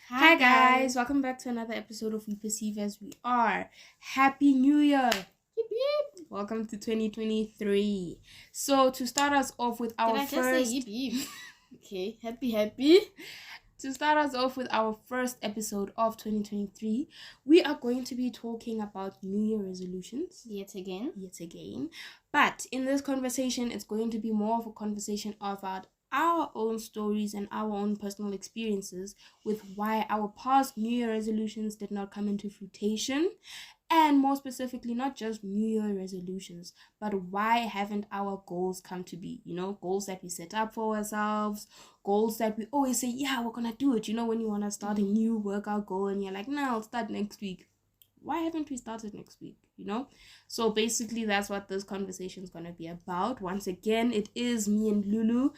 Hi guys, welcome back to another episode of We Perceive as We Are. Happy New Year! Yip, yip. Welcome to 2023. So to start us off with our Did I just say first yip yip? Okay, happy. to start us off with our first episode of 2023, we are going to be talking about New Year resolutions. Yet again. But in this conversation, it's going to be more of a conversation about our own stories and our own personal experiences with why our past New Year resolutions did not come into fruition. And more specifically, not just New Year resolutions, but why haven't our goals come to be? Goals that we set up for ourselves, goals that we always say, yeah, we're gonna do it. When you wanna start a new workout goal and you're like, no, I'll start next week. Why haven't we started next week? So basically that's what this conversation is going to be about. Once again, it is me and Lulu,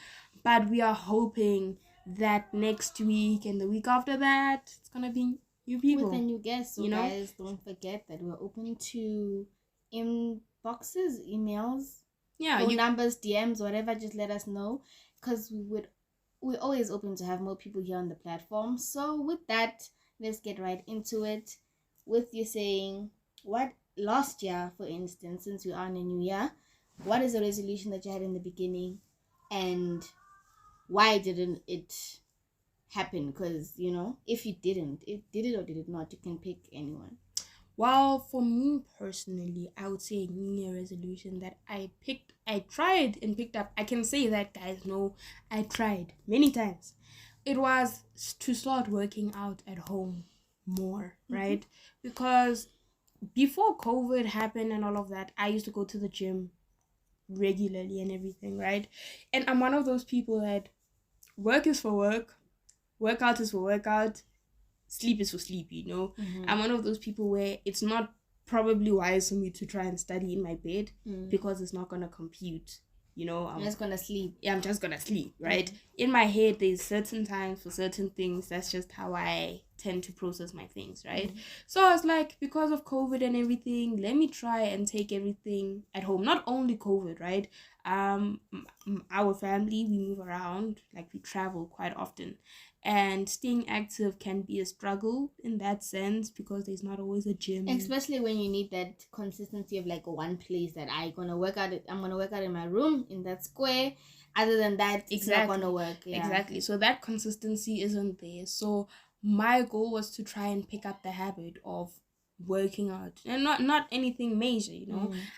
but we are hoping that next week and the week after that it's going to be new people with a new guest. So guys, don't forget that we're open to inboxes, emails, phone numbers, DMs, whatever. Just let us know, because we're always open to have more people here on the platform. So with that, let's get right into it. With you saying, what last year, for instance, since we are in a new year, what is the resolution that you had in the beginning, and why didn't it happen? Because if you did it or did it not, you can pick anyone. Well, for me personally, I would say a New Year resolution that I tried and picked up. I can say that, guys, no, I tried many times. It was to start working out at home more, right? Because before COVID happened and all of that, I used to go to the gym regularly and everything, right? And I'm one of those people that work is for work, workout is for workout, sleep is for sleep, I'm one of those people where it's not probably wise for me to try and study in my bed because it's not gonna compute. I'm just gonna sleep. Yeah, I'm just gonna sleep, right? In my head, there's certain times for certain things. That's just how I tend to process my things, right? So I was like, because of COVID and everything, let me try and take everything at home. Not only COVID, right? Our family, we move around, like we travel quite often, and staying active can be a struggle in that sense because there's not always a gym, especially when you need that consistency of like one place that I'm gonna work out in my room in that square. Other than that, it's not gonna work. Exactly. So that consistency isn't there. So my goal was to try and pick up the habit of working out, and not anything major.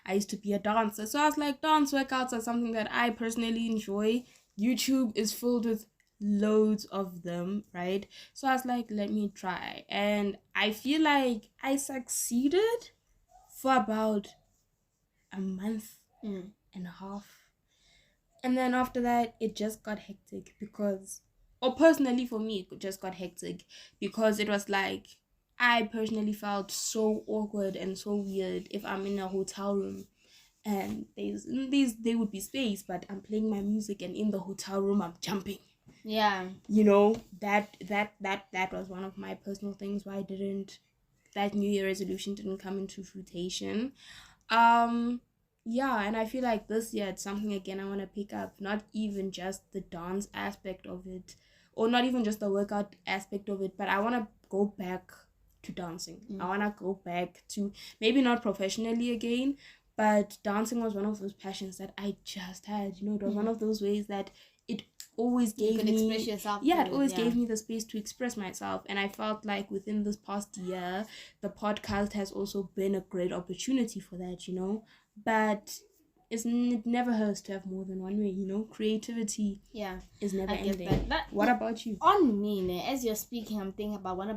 I used to be a dancer, so I was like, dance workouts are something that I personally enjoy. YouTube is filled with loads of them, right? So I was like, let me try, and I feel like I succeeded for about a month and a half, and then after that it just got hectic because, or personally for me, it just got hectic because it was like I personally felt so awkward and so weird if I'm in a hotel room and there would be space, but I'm playing my music, and in the hotel room I'm jumping. Yeah. That was one of my personal things why that New Year resolution didn't come into fruition. Yeah, and I feel like this year it's something again I want to pick up, not even just the dance aspect of it, or not even just the workout aspect of it, but I want to go back to dancing. I want to go back to, maybe not professionally again, but dancing was one of those passions that I just had. It was one of those ways that it always gave me, express yourself. Yeah, it always gave me the space to express myself. And I felt like within this past year, the podcast has also been a great opportunity for that, but it never hurts to have more than one way. Creativity is never ending. What about you? On me, as you're speaking, I'm thinking about one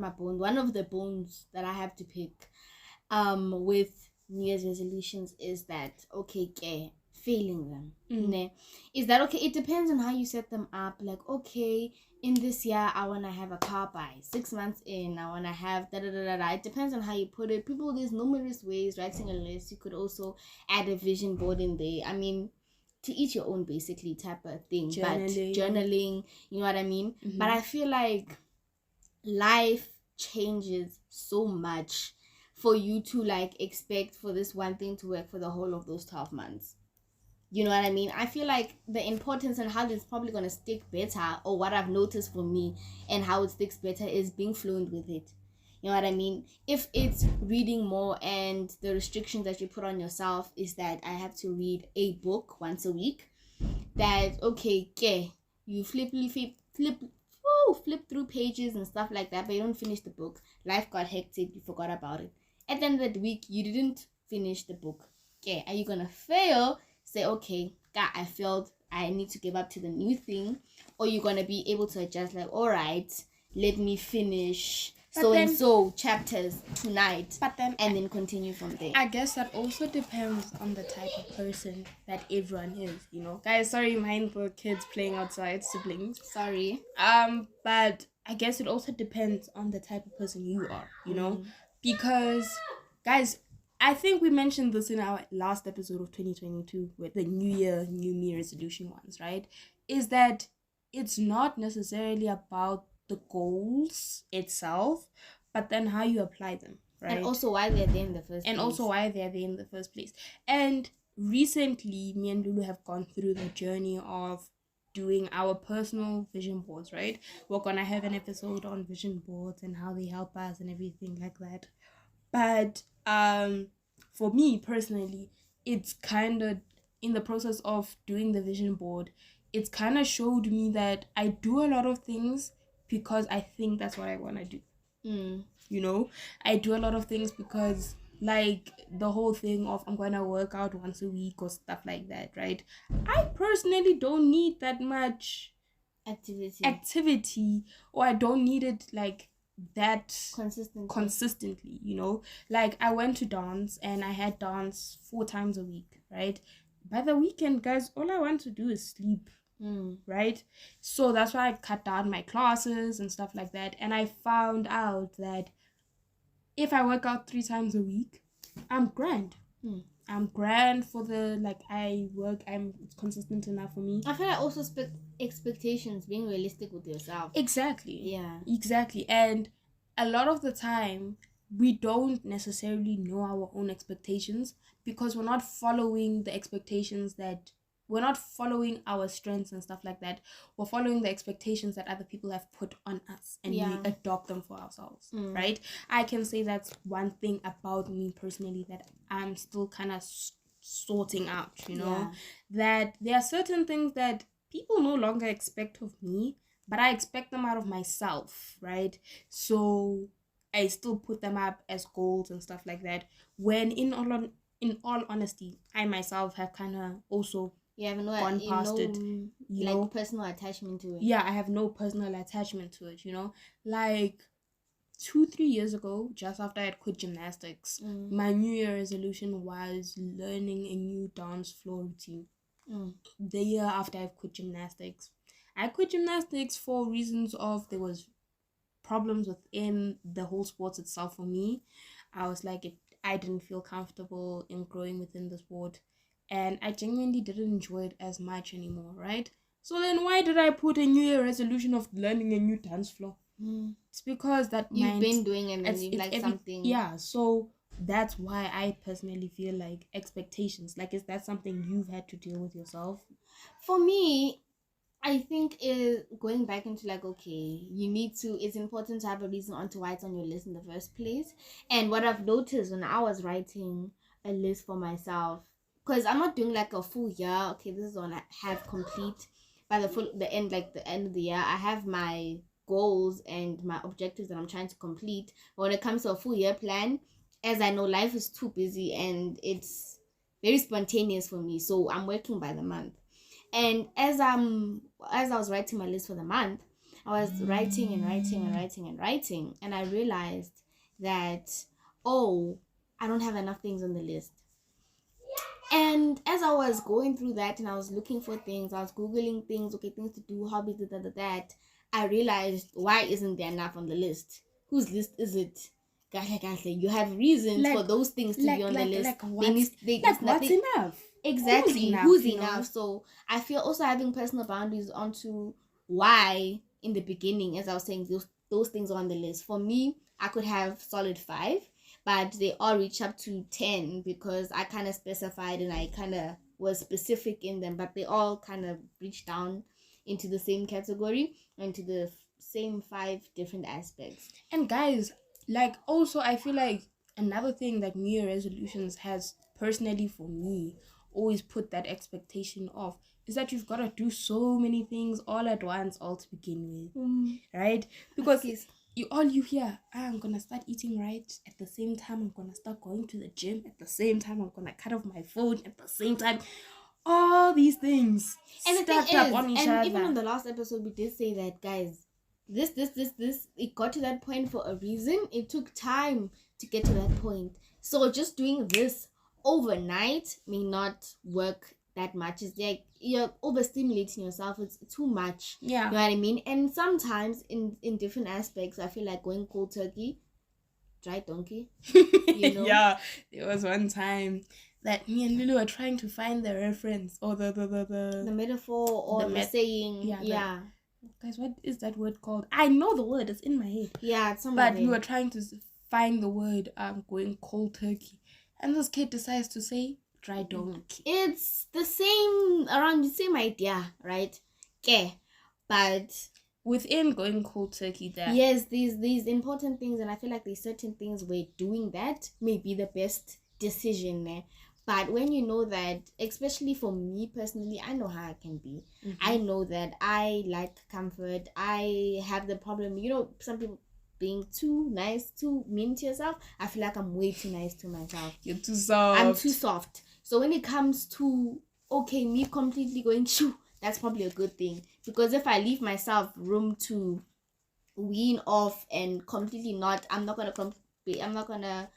of the bones that I have to pick with New Year's resolutions is that failing them. Is that okay? It depends on how you set them up. Like, okay, in this year I want to have a car by 6 months in, I want to have da da da da da. It depends on how you put it. People, there's numerous ways. Writing a list, you could also add a vision board in there. I mean, to each your own, basically, type of thing. But journaling, you know what I mean? But I feel like life changes so much for you to like expect for this one thing to work for the whole of those 12 months. You know what I mean? I feel like the importance and how it's probably going to stick better, or what I've noticed for me and how it sticks better, is being fluent with it. You know what I mean? If it's reading more and the restrictions that you put on yourself is that I have to read a book once a week, that, okay, you flip through pages and stuff like that, but you don't finish the book. Life got hectic, you forgot about it. At the end of the week, you didn't finish the book. Okay, are you going to fail? Say, okay, God, I failed, I need to give up to the new thing? Or you're going to be able to adjust, like, all right, let me finish so chapters tonight, and then continue from there. I guess that also depends on the type of person that everyone is, you know. Guys, sorry, mind the kids playing outside, siblings. Sorry. But I guess it also depends on the type of person you are, you know. Because, guys, I think we mentioned this in our last episode of 2022 with the New Year, New Me resolution ones, right? Is that it's not necessarily about the goals itself, but then how you apply them, right? And also why they're there in the first place. And recently, me and Lulu have gone through the journey of doing our personal vision boards, right? We're gonna have an episode on vision boards and how they help us and everything like that. But for me personally, it's kind of in the process of doing the vision board, it's kind of showed me that I do a lot of things because I think that's what I want to do. You know, I do a lot of things because, like, the whole thing of I'm going to work out once a week or stuff like that, right? I personally don't need that much activity, or I don't need it like that consistently, you know. Like, I went to dance and I had dance 4 times a week, right? By the weekend, guys, all I want to do is sleep. Right? So that's why I cut down my classes and stuff like that. And I found out that if I work out 3 times a week, I'm grand. I'm grand for the, like, it's consistent enough for me. I feel like also expectations, being realistic with yourself. Exactly. Yeah. Exactly. And a lot of the time, we don't necessarily know our own expectations because we're not following the expectations that we're not following our strengths and stuff like that. We're following the expectations that other people have put on us, and we adopt them for ourselves, right? I can say that's one thing about me personally that I'm still kind of sorting out, you know, that there are certain things that people no longer expect of me, but I expect them out of myself, right? So I still put them up as goals and stuff like that, when in all honesty, I myself have kind of also gone past it, you know, personal attachment to it. Yeah, I have no personal attachment to it, you know. Like 2-3 years ago, just after I had quit gymnastics, my New Year resolution was learning a new dance floor routine. The year after I quit gymnastics, I quit gymnastics for reasons of there was problems within the whole sports itself for me. I was like, I didn't feel comfortable in growing within the sport, and I genuinely didn't enjoy it as much anymore, right? So then why did I put a New Year resolution of learning a new dance floor? It's because that you've been doing it and you like something. Yeah, so that's why I personally feel like expectations. Like, is that something you've had to deal with yourself? For me, I think going back into like, okay, it's important to have a reason onto why it's on your list in the first place. And what I've noticed when I was writing a list for myself, because I'm not doing like a full year, okay, this is on I have complete by the end of the year. I have my goals and my objectives that I'm trying to complete. But when it comes to a full year plan, as I know, life is too busy and it's very spontaneous for me, so I'm working by the month. And as I was writing my list for the month, I was writing, and I realized that, I don't have enough things on the list. And as I was going through that and I was looking for things, I was Googling things, okay, things to do, hobbies, that, I realized, why isn't there enough on the list? Whose list is it? You have reasons for those things to be on the list. What's enough? Exactly. Who's enough? So I feel also having personal boundaries onto why in the beginning, as I was saying, those things are on the list. For me, I could have solid 5, but they all reach up to 10 because I kind of specified and I kind of was specific in them, but they all kind of reach down into the same category, into the same 5 different aspects. And guys, like, also I feel like another thing that New Year resolutions has, personally for me, always put that expectation of, is that you've got to do so many things all at once, all to begin with, right? Because you hear, I'm gonna start eating right, at the same time I'm gonna start going to the gym, at the same time I'm gonna cut off my phone, at the same time, all these things and stacked up on each other. Even on the last episode we did say that, guys, this it got to that point for a reason. It took time to get to that point. So just doing this overnight may not work that much. It's like you're overstimulating yourself. It's too much. Yeah. You know what I mean? And sometimes in different aspects, I feel like going cold turkey, dry donkey. You know? Yeah. There was one time that me and Lulu were trying to find the reference or the metaphor or the saying. Yeah. Guys, what is that word called? I know the word. It's in my head. Yeah, it's but we were trying to find the word going cold turkey. And this kid decides to say dry donkey. It's the same, around the same idea, right? Okay. But within going cold turkey there. Yes, these important things, and I feel like there's certain things where doing that may be the best decision there. But when you know that, especially for me personally, I know how I can be. Mm-hmm. I know that I like comfort. I have the problem, some people being too nice, too mean to yourself. I feel like I'm way too nice to myself. You're too soft. I'm too soft. So when it comes to, me completely going, shoo, that's probably a good thing. Because if I leave myself room to wean off and completely I'm not gonna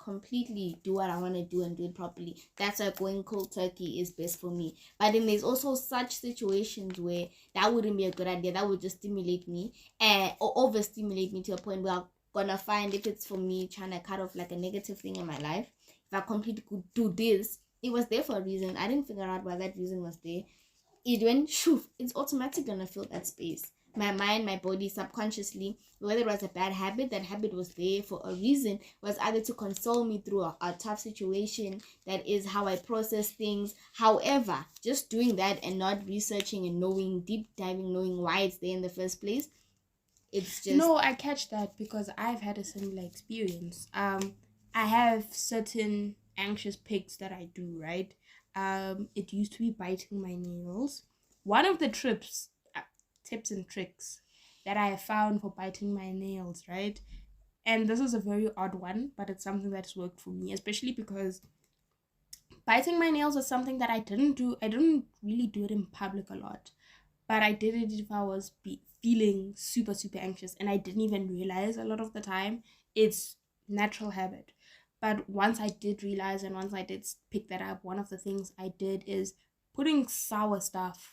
completely do what I want to do and do it properly. That's why going cold turkey is best for me. But then there's also such situations where that wouldn't be a good idea. That would just stimulate me or overstimulate me to a point where I'm gonna find, if it's for me trying to cut off like a negative thing in my life, if I completely could do this, it was there for a reason. I didn't figure out why that reason was there. It went shoof, it's automatically gonna fill that space. My mind, my body, subconsciously, whether it was a bad habit, that habit was there for a reason. It was either to console me through a tough situation. That is how I process things. However, just doing that and not researching and deep diving, knowing why it's there in the first place, it's just... No, I catch that because I've had a similar experience. I have certain anxious picks that I do, right? It used to be biting my nails. One of the tips and tricks that I have found for biting my nails, right? And this is a very odd one, but it's something that's worked for me, especially because biting my nails was something that I didn't do. I didn't really do it in public a lot, but I did it if I was feeling super, super anxious, and I didn't even realize a lot of the time. It's natural habit. But once I did realize, and once I did pick that up, one of the things I did is putting sour stuff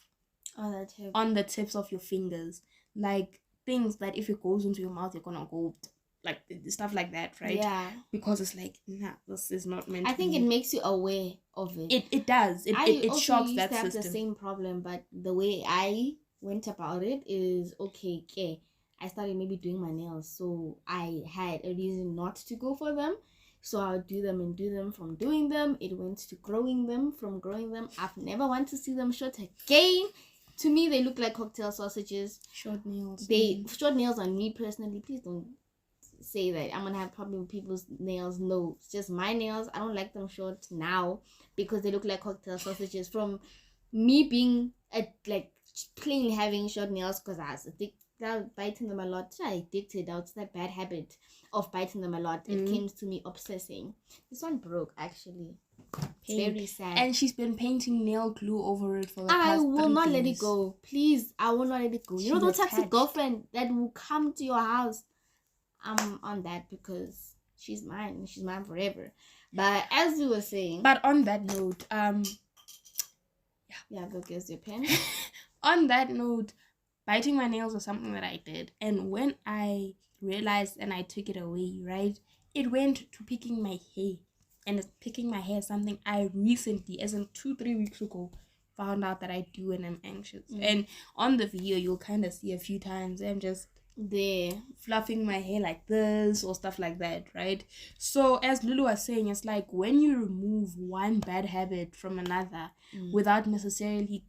on the tips of your fingers, like things that if it goes into your mouth, you're gonna go like stuff like that, right? Yeah. Because it's like, nah, this is not meant. I think it makes you aware of it. It does. It shocks that system. I have the same problem, but the way I went about it is okay. I started maybe doing my nails, so I had a reason not to go for them. So I'll do them and do them. From doing them, it went to growing them. From growing them, I've never wanted to see them short again. To me, they look like cocktail sausages. Short nails. Short nails on me personally. Please don't say that I'm gonna have problem with people's nails. No, it's just my nails. I don't like them short now because they look like cocktail sausages. From me being plain having short nails because I was biting them a lot. I addicted. Out that bad habit of biting them a lot. It came to me obsessing. This one broke actually. Very sad. And she's been painting nail glue over it for the past 3 days. I will not let it go. Please, I will not let it go. Those types of girlfriend that will come to your house. I'm on that because she's mine. She's mine forever. But as you were saying. But on that note, Yeah, go get your pen. On that note, biting my nails was something that I did. And when I realized and I took it away, right, it went to picking my hair. And picking my hair is something I recently, as in 2-3 weeks ago, found out that I do when I'm anxious. And on the video, you'll kind of see a few times I'm just there, fluffing my hair like this or stuff like that, right? So as Lulu was saying, it's like when you remove one bad habit from another without necessarily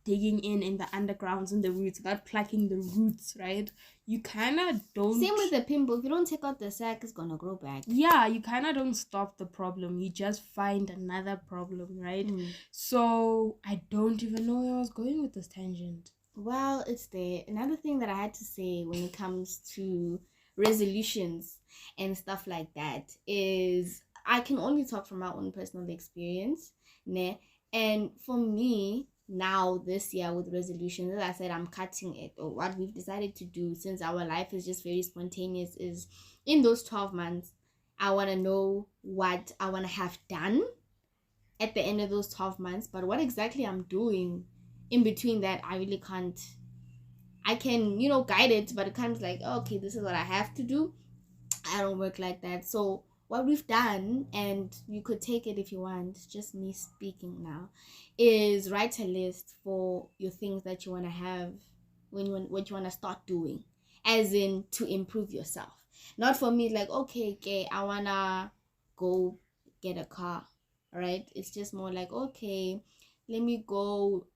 digging in the undergrounds and the roots, without plucking the roots, right? You kind of don't. Same with the pimple. If you don't take out the sac, it's gonna grow back. Yeah, you kind of don't stop the problem. You just find another problem, right? So I don't even know where I was going with this tangent. Well, it's there. Another thing that I had to say when it comes to resolutions and stuff like that is I can only talk from my own personal experience. Né? And for me, now this year with resolutions, as I said, I'm cutting it. Or what we've decided to do, since our life is just very spontaneous, is in those 12 months, I want to know what I want to have done at the end of those 12 months. But what exactly I'm doing in between that, I really can't. I can, guide it, but it kind of like, okay, this is what I have to do. I don't work like that. So what we've done, and you could take it if you want, just me speaking now, is write a list for your things that you want to have what you want to start doing, as in to improve yourself. Not for me like, okay, I want to go get a car, right? It's just more like, okay, let me go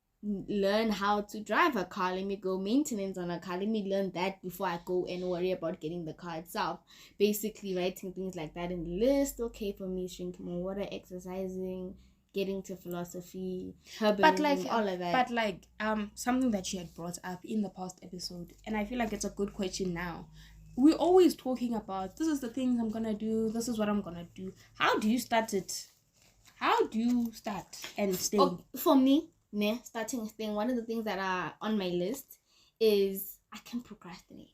learn how to drive a car, let me go maintenance on a car, let me learn that before I go and worry about getting the car itself. Basically writing things like that in the list. Okay, for me, drinking more water, exercising, getting to philosophy, herbalism, all of that. But something that you had brought up in the past episode, and I feel like it's a good question now. We're always talking about, this is the things I'm gonna do, this is what I'm gonna do. How do you start it? How do you start and stay? For me, starting a thing, one of the things that are on my list is I can procrastinate.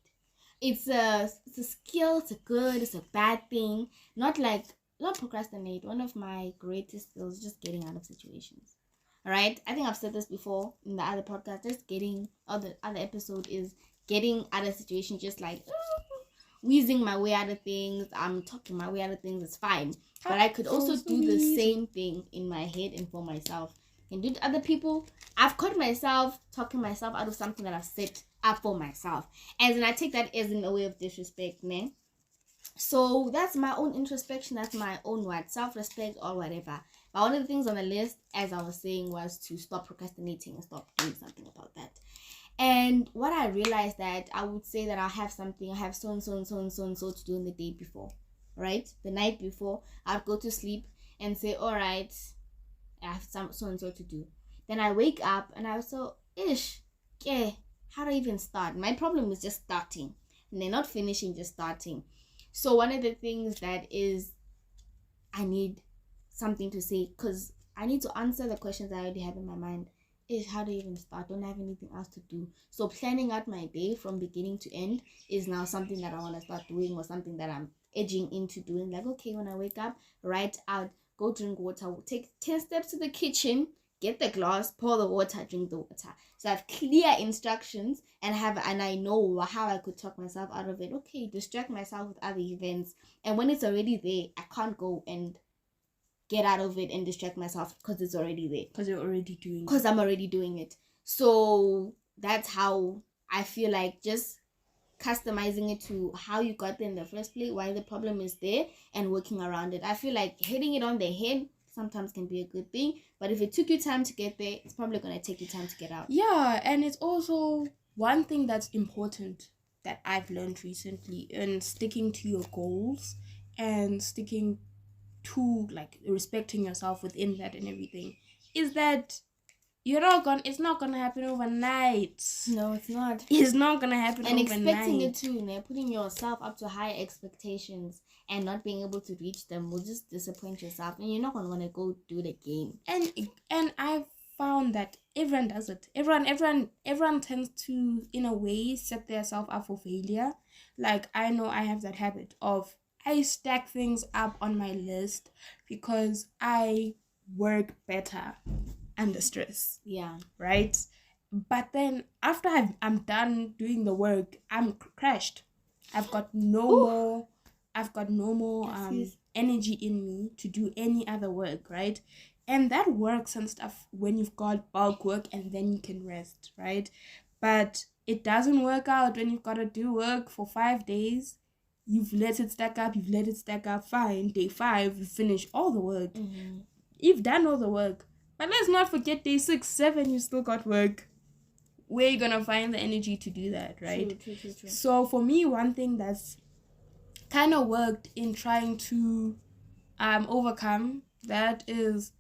It's a skill, it's a good, it's a bad thing. Not procrastinate. One of my greatest skills is just getting out of situations. All right, I think I've said this before in the other podcast. Just getting, or the other episode is getting out of situations, just like wheezing my way out of things. I'm talking my way out of things. It's fine, but I could also do the same thing in my head and for myself. And do to other people. I've caught myself talking myself out of something that I've set up for myself, and I take that as in a way of disrespect, ne? So that's my own introspection. That's my own self-respect or whatever. But one of the things on the list, as I was saying, was to stop procrastinating and stop doing something about that. And what I realized that I would say that I have so and so to do in the day before, right? The night before, I'd go to sleep and say, all right, I have so and so to do. Then I wake up and I was so, how do I even start? My problem is just starting. And they're not finishing, just starting. So one of the things that is, I need something to say, because I need to answer the questions I already have in my mind, is how do I even start? Don't have anything else to do. So planning out my day from beginning to end is now something that I want to start doing, or something that I'm edging into doing. Like, okay, when I wake up, write out, go drink water, take 10 steps to the kitchen, get the glass, pour the water, drink the water. So I have clear instructions and I know how I could talk myself out of it. Okay, distract myself with other events. And when it's already there, I can't go and get out of it and distract myself because it's already there. Because you're already doing it. Because I'm already doing it. So that's how I feel like just customizing it to how you got there in the first place, why the problem is there, and working around it. I feel like hitting it on the head sometimes can be a good thing, but if it took you time to get there, it's probably going to take you time to get out. Yeah, and it's also one thing that's important that I've learned recently in sticking to your goals and sticking to, like, respecting yourself within that and everything, is that it's not gonna happen overnight. No, it's not. It's not gonna happen and overnight. And expecting it too, putting yourself up to high expectations and not being able to reach them will just disappoint yourself, and you're not gonna want to go do it again. And I've found that everyone does it. Everyone tends to, in a way, set themselves up for failure. Like, I know I have that habit of, I stack things up on my list because I work better under stress. Yeah. Right? But then after I'm done doing the work, I'm crashed. I've got no more energy in me to do any other work, right? And that works and stuff when you've got bulk work and then you can rest, right? But it doesn't work out when you've got to do work for 5 days. You've let it stack up, fine. Day 5, you finish all the work. You've done all the work. But let's not forget day 6, 7, you still got work. Where are you going to find the energy to do that, right? True. So for me, one thing that's kind of worked in trying to overcome that is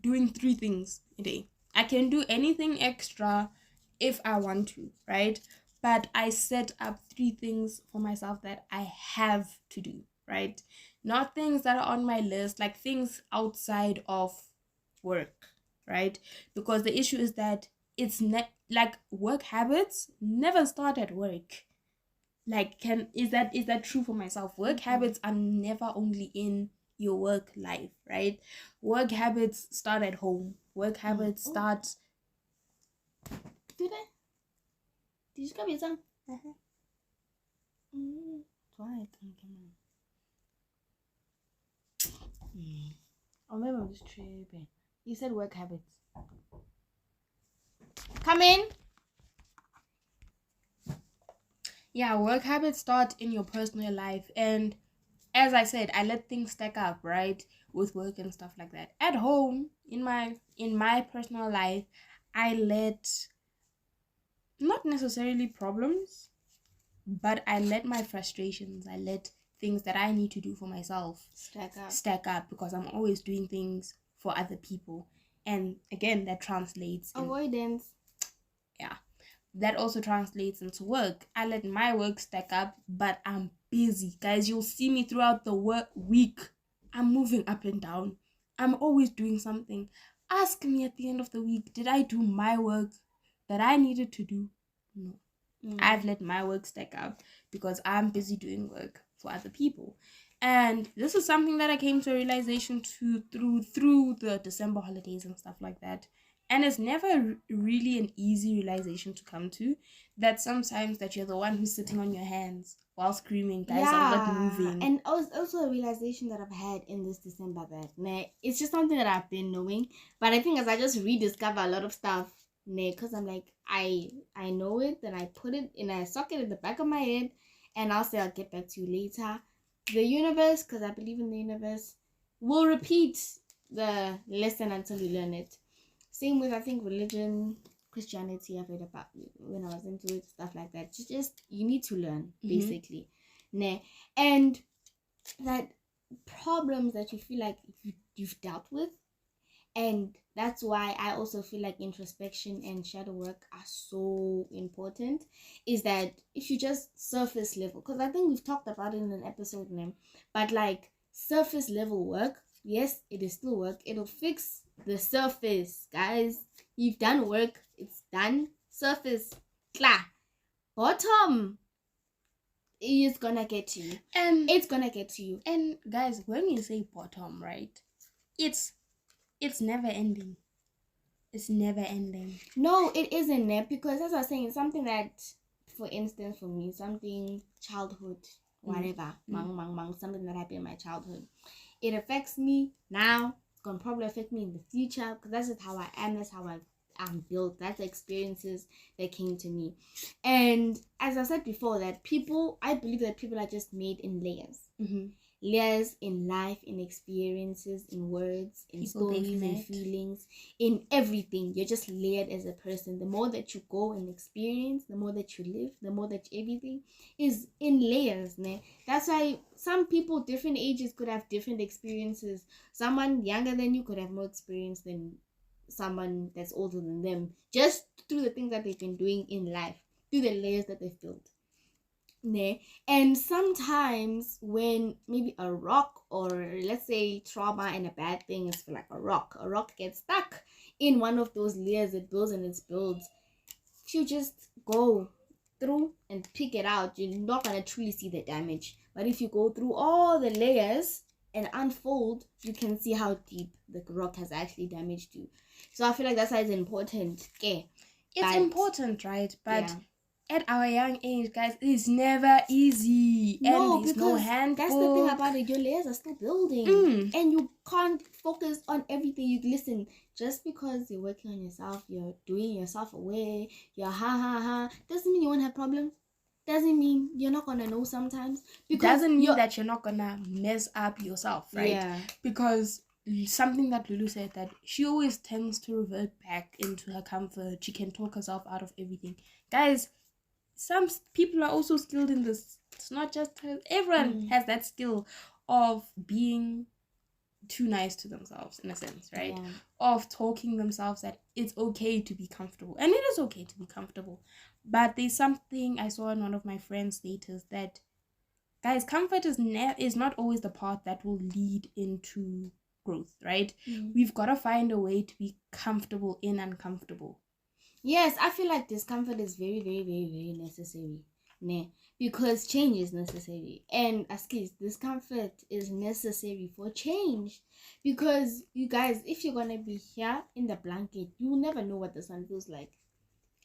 doing 3 things a day. I can do anything extra if I want to, right? But I set up 3 things for myself that I have to do, right? Not things that are on my list, like things outside of work, right? Because the issue is that it's like work habits never start at work. Like, is that true for myself? Work habits are never only in your work life, right? Work habits start at home. Work habits start. Do they? Did you come here, son? Right. Or maybe I'm just tripping. You said work habits. Come in. Yeah, work habits start in your personal life, and as I said, I let things stack up, right, with work and stuff like that. At home, in my personal life, I let not necessarily problems, but I let my frustrations, I let things that I need to do for myself stack up because I'm always doing things for other people, and again, that translates avoidance. That also translates into work. I let my work stack up, but I'm busy. Guys, you'll see me throughout the work week. I'm moving up and down. I'm always doing something. Ask me at the end of the week, did I do my work that I needed to do? No. I've let my work stack up because I'm busy doing work for other people. And this is something that I came to a realization to through the December holidays and stuff like that. And it's never really an easy realization to come to, that sometimes that you're the one who's sitting on your hands while screaming, guys, I'm not moving. And also a realization that I've had in this December that it's just something that I've been knowing, but I think as I just rediscover a lot of stuff, because I'm like, I know it, then I put it in a socket in the back of my head, and I'll say I'll get back to you later. The universe, because I believe in the universe, will repeat the lesson until you learn it. Same with, I think, religion, Christianity, I've read about when I was into it, stuff like that. Just you need to learn, basically. And that problems that you feel like you've dealt with, and that's why I also feel like introspection and shadow work are so important, is that if you just surface level, because I think we've talked about it in an episode name, but like surface level work, yes, it is still work. It'll fix the surface, guys. You've done work, it's done. Surface, klar. Bottom is gonna get to you, and it's gonna get to you. And guys, when you say bottom, right, it's never ending. It's never ending. No, it isn't, because as I was saying, something that, for instance, for me, something childhood, whatever, something that happened in my childhood, it affects me now. It's gonna probably affect me in the future, because that's just how I am. That's how I'm built. That's the experiences that came to me. And as I said before, that I believe that people are just made in layers. Layers in life, in experiences, in words, in people, stories, in feelings, in everything. You're just layered as a person. The more that you go and experience, the more that you live, the more that everything is in layers. That's why some people, different ages, could have different experiences. Someone younger than you could have more experience than someone that's older than them, just through the things that they've been doing in life, through the layers that they've built. And sometimes when maybe a rock, or let's say trauma and a bad thing is like a rock gets stuck in one of those layers, it builds and it builds. If you just go through and pick it out, you're not going to truly see the damage. But if you go through all the layers and unfold, you can see how deep the rock has actually damaged you. So I feel like that's why it's important. It's important, right? But at our young age, guys, it's never easy. No, and there's because no handbook. that's the thing about it. Your layers are still building, and you can't focus on everything. You listen, just because you're working on yourself, you're doing yourself away, you're ha, doesn't mean you won't have problems. Doesn't mean you're not gonna know sometimes. Because doesn't mean that you're not gonna mess up yourself, right? Yeah. Because something that Lulu said, that she always tends to revert back into her comfort. She can talk herself out of everything. Guys, some people are also skilled in this. It's not just her. Everyone has that skill of being too nice to themselves, in a sense, right? Yeah. Of talking themselves that it's okay to be comfortable, and it is okay to be comfortable. But there's something I saw in one of my friends' status that, guys, comfort is not always the path that will lead into growth, right? We've got to find a way to be comfortable in uncomfortable. Yes, I feel like discomfort is very, very, very, very necessary. Because change is necessary. And Askis, discomfort is necessary for change. Because you guys, if you're gonna be here in the blanket, you will never know what the sun feels like.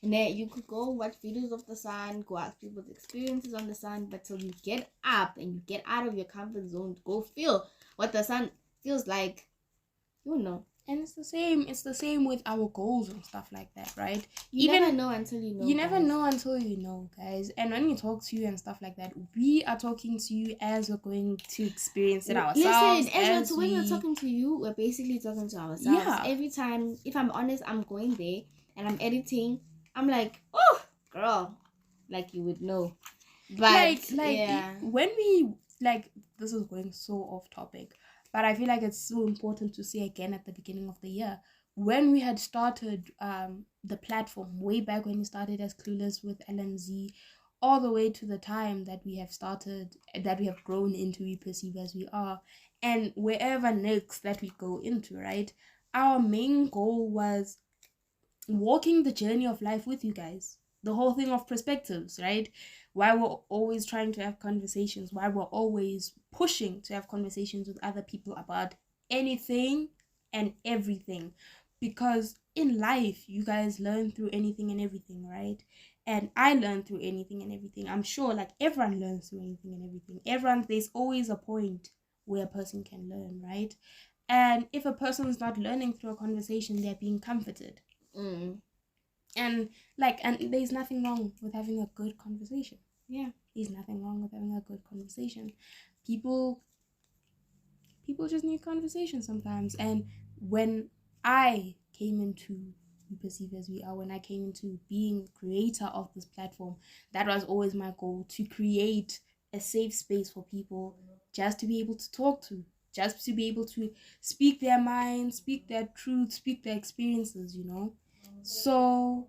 And then you could go watch videos of the sun, go ask people's experiences on the sun, but till you get up and you get out of your comfort zone, go feel what the sun feels like, you know. And it's the same with our goals and stuff like that, right? You never know until you know. You never know until you know, guys. And when we talk to you and stuff like that, we are talking to you as we're going to experience it ourselves. Listen, when we're talking to you, we're basically talking to ourselves. Yeah. Every time, if I'm honest, I'm going there and I'm editing, I'm like, oh, girl, like you would know. But yeah. When we, like, this is going so off topic, but I feel like it's so important to say again at the beginning of the year, when we had started the platform way back when we started as Clueless with LMZ, all the way to the time that we have grown into We Perceive As We Are, and wherever next that we go into, right? Our main goal was walking the journey of life with you guys. The whole thing of perspectives, right? Why we're always trying to have conversations, why we're always pushing to have conversations with other people about anything and everything. Because in life, you guys learn through anything and everything, right? And I learn through anything and everything. I'm sure like everyone learns through anything and everything. There's always a point where a person can learn, right? And if a person is not learning through a conversation, they're being comforted. And there's nothing wrong with having a good conversation. Yeah, there's nothing wrong with having a good conversation. People just need conversation sometimes. And when I came into We Perceive As We Are, when I came into being creator of this platform, that was always my goal, to create a safe space for people just to be able to talk to, just to be able to speak their minds, speak their truth, speak their experiences, you know. So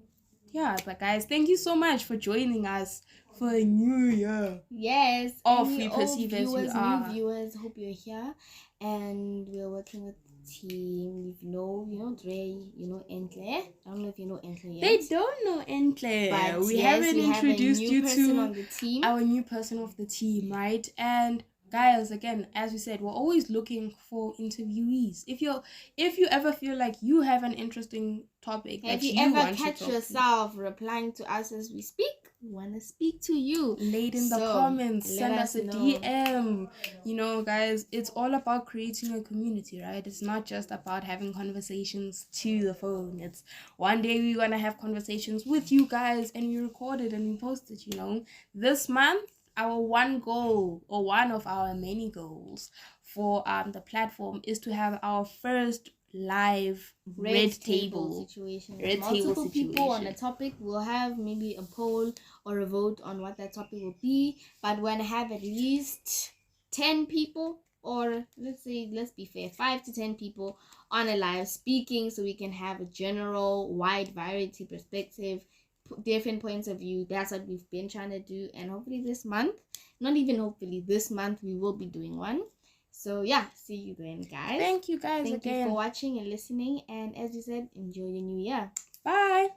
yeah, but guys, thank you so much for joining us for a new year. Yes. Of We Perceive As We Are. New viewers, hope you're here. And we're working with the team. You know Dre, you know Entle. I don't know if you know Entle yet. They don't know Entle. But we haven't introduced you to our new person of the team, right? And guys, again, as we said, we're always looking for interviewees. If you ever feel like you have an interesting topic, if you ever catch yourself replying to us as we speak, we want to speak to you. Late in the comments, send us a DM. You know, guys, it's all about creating a community, right? It's not just about having conversations to the phone. It's one day we're gonna have conversations with you guys, and we record it and we post it. You know, this month, our one goal, or one of our many goals for the platform, is to have our first live red table situation. Multiple people on a topic. We'll have maybe a poll or a vote on what that topic will be, but we're gonna have at least 10 people, or let's be fair, 5 to 10 people on a live speaking, so we can have a general wide variety perspective, different points of view. That's what we've been trying to do, and hopefully this month, this month we will be doing one. So yeah, see you then, guys. Thank you guys again. Thank you for watching and listening, and as you said, enjoy your new year. Bye.